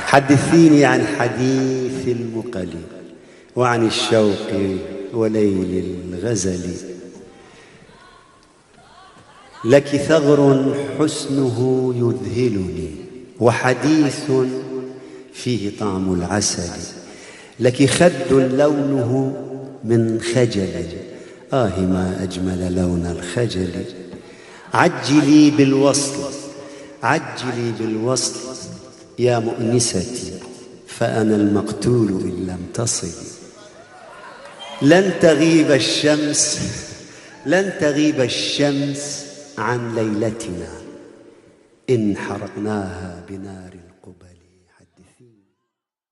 حدثيني عن حديث المقل وعن الشوق وليل الغزل. لك ثغر حسنه يذهلني وحديث فيه طعم العسل. لك خد لونه من خجل، ما أجمل لون الخجل. عجلي بالوصل عجلي بالوصل يا مؤنستي، فأنا المقتول إن لم تصل. لن تغيب الشمس عن ليلتنا إن حرقناها بنار